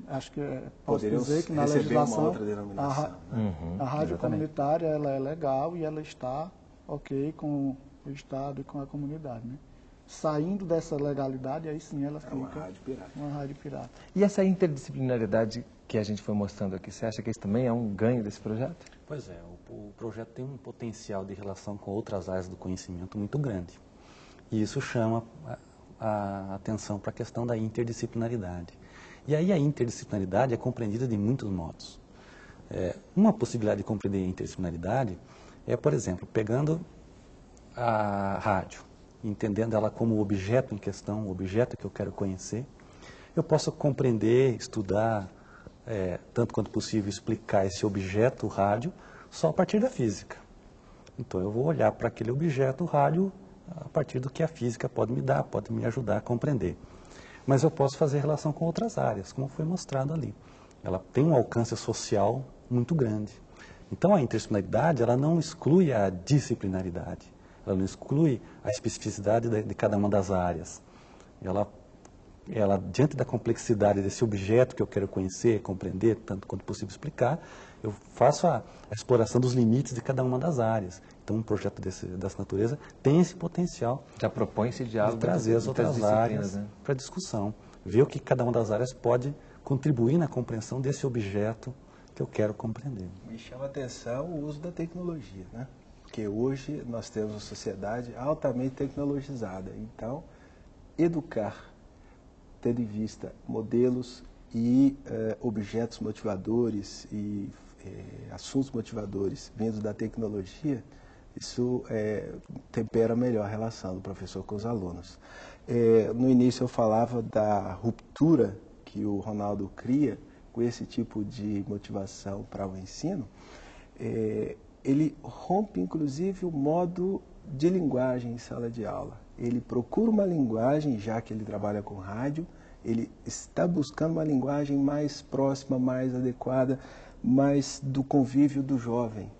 Acho que posso dizer que na legislação... Uma outra denominação, a rádio comunitária ela é legal e ela está ok com o Estado e com a comunidade, né? Saindo dessa legalidade, aí sim ela fica uma rádio pirata. E essa interdisciplinaridade que a gente foi mostrando aqui, você acha que isso também é um ganho desse projeto? Pois é, o projeto tem um potencial de relação com outras áreas do conhecimento muito grande. E isso chama a atenção para a questão da interdisciplinaridade. E aí a interdisciplinaridade é compreendida de muitos modos. Uma possibilidade de compreender a interdisciplinaridade é, por exemplo, pegando a rádio, entendendo ela como objeto em questão, o objeto que eu quero conhecer, eu posso compreender, estudar, tanto quanto possível, explicar esse objeto, o rádio, só a partir da física. Então eu vou olhar para aquele objeto, o rádio, a partir do que a física pode me dar, pode me ajudar a compreender. Mas eu posso fazer relação com outras áreas, como foi mostrado ali. Ela tem um alcance social muito grande. Então a interdisciplinaridade, ela não exclui a disciplinaridade. Ela não exclui a especificidade de cada uma das áreas. Ela, diante da complexidade desse objeto que eu quero conhecer, compreender, tanto quanto possível explicar, eu faço a exploração dos limites de cada uma das áreas. Então, um projeto dessa natureza tem esse potencial. Já propõe esse diálogo de trazer as outras áreas, né, para discussão. Ver o que cada uma das áreas pode contribuir na compreensão desse objeto que eu quero compreender. Me chama a atenção o uso da tecnologia, né? Porque hoje nós temos uma sociedade altamente tecnologizada. Então, educar, tendo em vista modelos e objetos motivadores e assuntos motivadores vindos da tecnologia, isso tempera melhor a relação do professor com os alunos. No início eu falava da ruptura que o Ronaldo cria com esse tipo de motivação para o ensino. Ele rompe, inclusive, o modo de linguagem em sala de aula. Ele procura uma linguagem, já que ele trabalha com rádio, ele está buscando uma linguagem mais próxima, mais adequada, mais do convívio do jovem,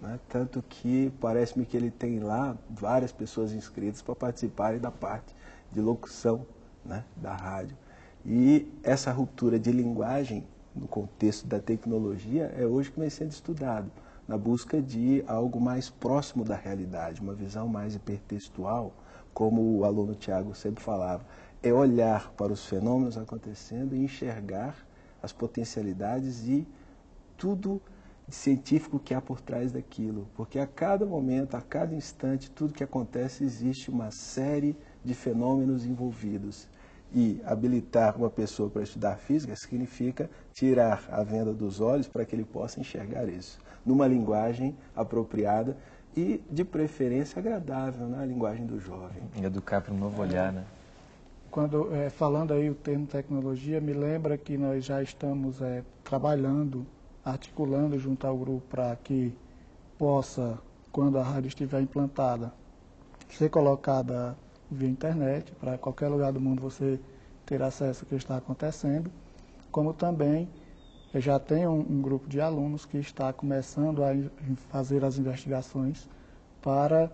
né? Tanto que parece-me que ele tem lá várias pessoas inscritas para participarem da parte de locução, né, da rádio. E essa ruptura de linguagem, no contexto da tecnologia, é hoje que vem sendo estudado, na busca de algo mais próximo da realidade, uma visão mais hipertextual, como o aluno Tiago sempre falava, é olhar para os fenômenos acontecendo e enxergar as potencialidades e tudo científico que há por trás daquilo, porque a cada momento, a cada instante, tudo que acontece, existe uma série de fenômenos envolvidos. E habilitar uma pessoa para estudar física significa tirar a venda dos olhos para que ele possa enxergar isso, numa linguagem apropriada e, de preferência, agradável, né? A linguagem do jovem. Educar para um novo olhar, né? Quando, falando aí o termo tecnologia, me lembra que nós já estamos trabalhando, articulando junto ao grupo para que possa, quando a rádio estiver implantada, ser colocada via internet, para qualquer lugar do mundo você ter acesso ao que está acontecendo, como também já tem um grupo de alunos que está começando a fazer as investigações para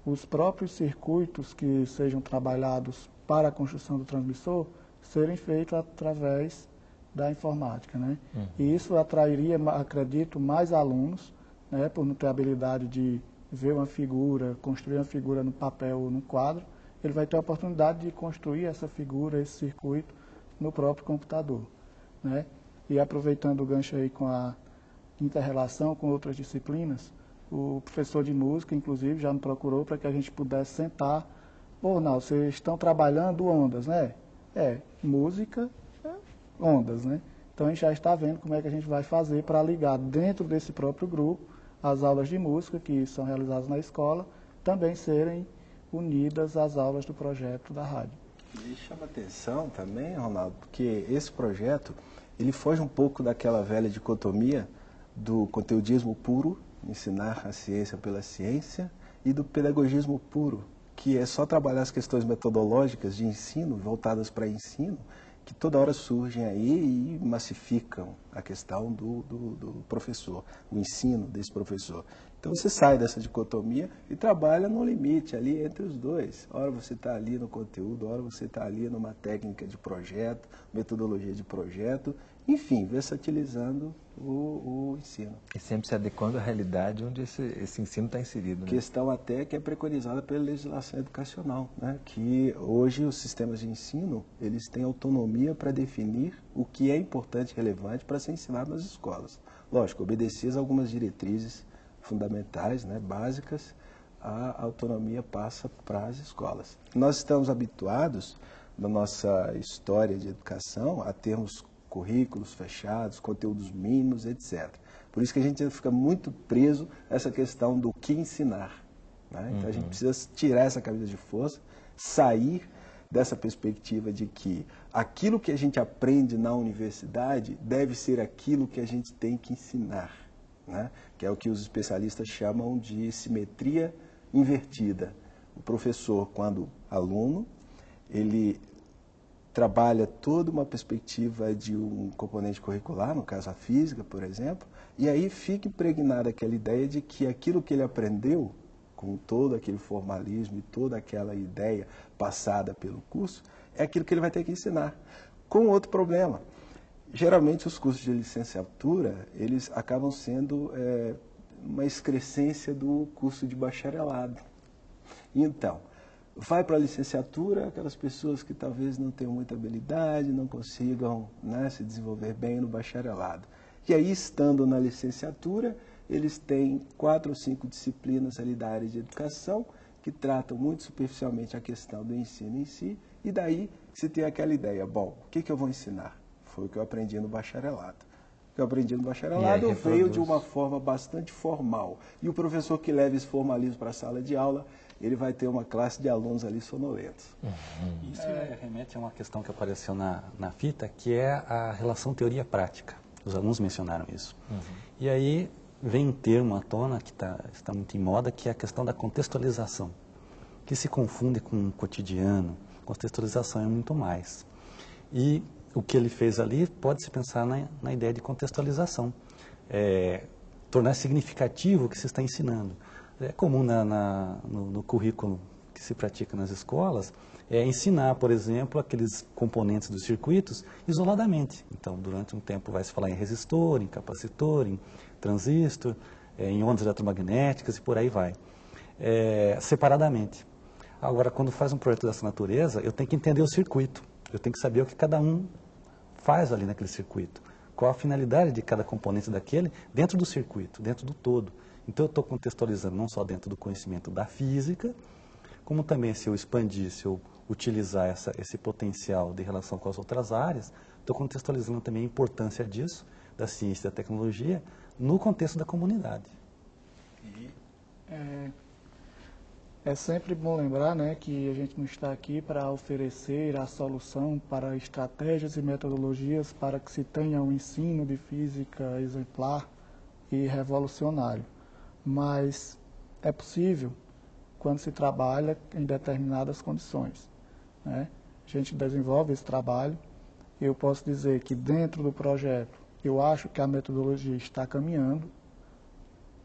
os próprios circuitos que sejam trabalhados para a construção do transmissor serem feitos através da informática, né? E isso atrairia, acredito, mais alunos né, por não ter habilidade de ver uma figura, construir uma figura no papel ou no quadro, ele vai ter a oportunidade de construir essa figura, esse circuito, no próprio computador, né? E aproveitando o gancho aí com a inter-relação com outras disciplinas, o professor de música, inclusive, já me procurou para que a gente pudesse sentar. Pô, não, vocês estão trabalhando ondas, né? Música, ondas, né? Então a gente já está vendo como é que a gente vai fazer para ligar dentro desse próprio grupo as aulas de música que são realizadas na escola também serem unidas às aulas do projeto da rádio. E chama atenção também, Ronaldo, porque esse projeto ele foge um pouco daquela velha dicotomia do conteudismo puro, ensinar a ciência pela ciência, e do pedagogismo puro, que é só trabalhar as questões metodológicas de ensino, voltadas para ensino, que toda hora surgem aí e massificam a questão do professor, o ensino desse professor. Então você sai dessa dicotomia e trabalha no limite ali entre os dois. Ora você está ali no conteúdo, ora você está ali numa técnica de projeto, metodologia de projeto, enfim, versatilizando o ensino. E sempre se adequando à realidade onde esse ensino está inserido. Né? Questão até que é preconizada pela legislação educacional, né? Que hoje os sistemas de ensino, eles têm autonomia para definir o que é importante e relevante para ser ensinado nas escolas. Lógico, obedecidas a algumas diretrizes fundamentais, né, básicas, a autonomia passa para as escolas. Nós estamos habituados, na nossa história de educação, a termos currículos fechados, conteúdos mínimos, etc. Por isso que a gente fica muito preso a essa questão do que ensinar, né? Então a gente precisa tirar essa camisa de força, sair dessa perspectiva de que aquilo que a gente aprende na universidade deve ser aquilo que a gente tem que ensinar, né? Que é o que os especialistas chamam de simetria invertida. O professor, quando aluno, ele trabalha toda uma perspectiva de um componente curricular, no caso a física, por exemplo, e aí fica impregnada aquela ideia de que aquilo que ele aprendeu, com todo aquele formalismo e toda aquela ideia passada pelo curso, é aquilo que ele vai ter que ensinar. Com outro problema. Geralmente os cursos de licenciatura, eles acabam sendo uma excrescência do curso de bacharelado. Então, vai para a licenciatura aquelas pessoas que talvez não tenham muita habilidade, não consigam, né, se desenvolver bem no bacharelado. E aí, estando na licenciatura, eles têm 4 ou 5 disciplinas ali da área de educação que tratam muito superficialmente a questão do ensino em si, e daí se tem aquela ideia, bom, o que eu vou ensinar? Foi o que eu aprendi no bacharelado. O que eu aprendi no bacharelado veio de uma forma bastante formal. E o professor que leva esse formalismo para a sala de aula, ele vai ter uma classe de alunos ali sonolentos. Isso remete a uma questão que apareceu na fita, que é a relação teoria-prática. Os alunos mencionaram isso. E aí vem um termo à tona que está muito em moda, que é a questão da contextualização, que se confunde com o cotidiano. Contextualização é muito mais. E o que ele fez ali pode-se pensar na ideia de contextualização. Tornar significativo o que se está ensinando. É comum no currículo que se pratica nas escolas, ensinar, por exemplo, aqueles componentes dos circuitos isoladamente. Então, durante um tempo vai se falar em resistor, em capacitor, em transistor, em ondas eletromagnéticas e por aí vai. Separadamente. Agora, quando faz um projeto dessa natureza, eu tenho que entender o circuito. Eu tenho que saber o que cada um faz ali naquele circuito. Qual a finalidade de cada componente daquele dentro do circuito, dentro do todo. Então, eu estou contextualizando não só dentro do conhecimento da física, como também se eu expandir, se eu utilizar esse potencial de relação com as outras áreas, estou contextualizando também a importância disso, da ciência e da tecnologia, no contexto da comunidade. É sempre bom lembrar, né, que a gente não está aqui para oferecer a solução para estratégias e metodologias para que se tenha um ensino de física exemplar e revolucionário. Mas é possível quando se trabalha em determinadas condições, né? A gente desenvolve esse trabalho e eu posso dizer que dentro do projeto eu acho que a metodologia está caminhando,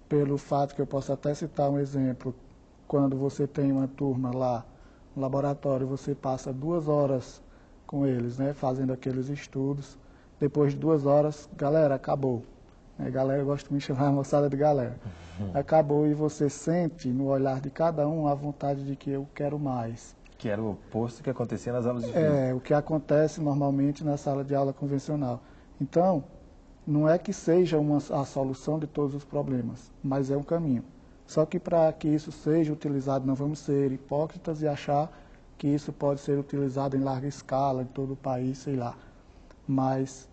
pelo fato que eu posso até citar um exemplo. Quando você tem uma turma lá no laboratório, você passa 2 horas com eles, né, fazendo aqueles estudos. Depois de 2 horas, galera, acabou. A galera gosta de me chamar a moçada de galera. Acabou e você sente no olhar de cada um a vontade de que eu quero mais. Que era o oposto do que acontecia nas aulas de física. O que acontece normalmente na sala de aula convencional. Então, não é que seja a solução de todos os problemas, mas é um caminho. Só que para que isso seja utilizado, não vamos ser hipócritas e achar que isso pode ser utilizado em larga escala, em todo o país, sei lá. Mas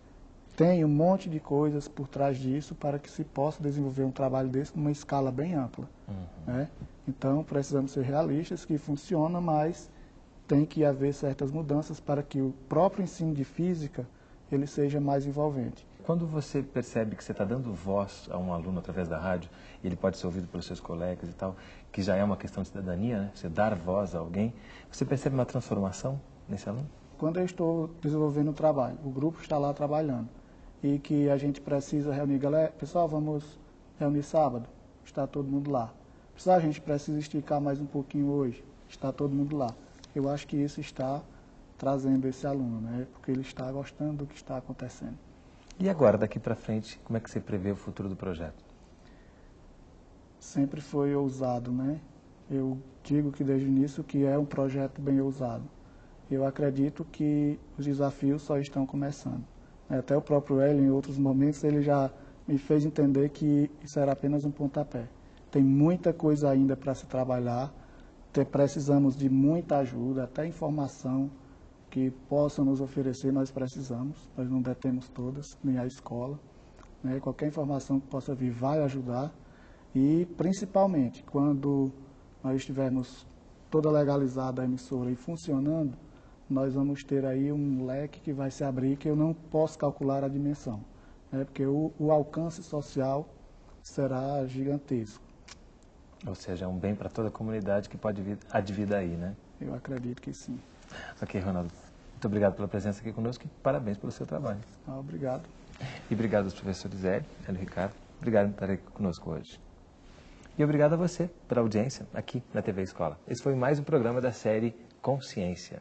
tem um monte de coisas por trás disso para que se possa desenvolver um trabalho desse numa escala bem ampla. Né? Então, precisamos ser realistas, que funciona, mas tem que haver certas mudanças para que o próprio ensino de física ele seja mais envolvente. Quando você percebe que você está dando voz a um aluno através da rádio, e ele pode ser ouvido pelos seus colegas e tal, que já é uma questão de cidadania, né? Você dar voz a alguém, você percebe uma transformação nesse aluno? Quando eu estou desenvolvendo um trabalho, o grupo está lá trabalhando, e que a gente precisa reunir, galera, pessoal, vamos reunir sábado, está todo mundo lá. Pessoal, a gente precisa esticar mais um pouquinho hoje, está todo mundo lá. Eu acho que isso está trazendo esse aluno, né? Porque ele está gostando do que está acontecendo. E agora, daqui para frente, como é que você prevê o futuro do projeto? Sempre foi ousado, né? Eu digo que desde o início que é um projeto bem ousado. Eu acredito que os desafios só estão começando. Até o próprio Hélio, em outros momentos, ele já me fez entender que isso era apenas um pontapé. Tem muita coisa ainda para se trabalhar, precisamos de muita ajuda, até informação que possam nos oferecer, nós precisamos, nós não detemos todas, nem a escola. Né? Qualquer informação que possa vir vai ajudar e, principalmente, quando nós estivermos toda legalizada a emissora e funcionando, nós vamos ter aí um leque que vai se abrir que eu não posso calcular a dimensão, né? Porque o alcance social será gigantesco. Ou seja, é um bem para toda a comunidade que pode vir advir daí, né? Eu acredito que sim. Ok, Ronaldo. Muito obrigado pela presença aqui conosco e parabéns pelo seu trabalho. Obrigado. E obrigado aos professores Hélio e Ricardo. Obrigado por estar aqui conosco hoje. E obrigado a você pela audiência aqui na TV Escola. Esse foi mais um programa da série Consciência.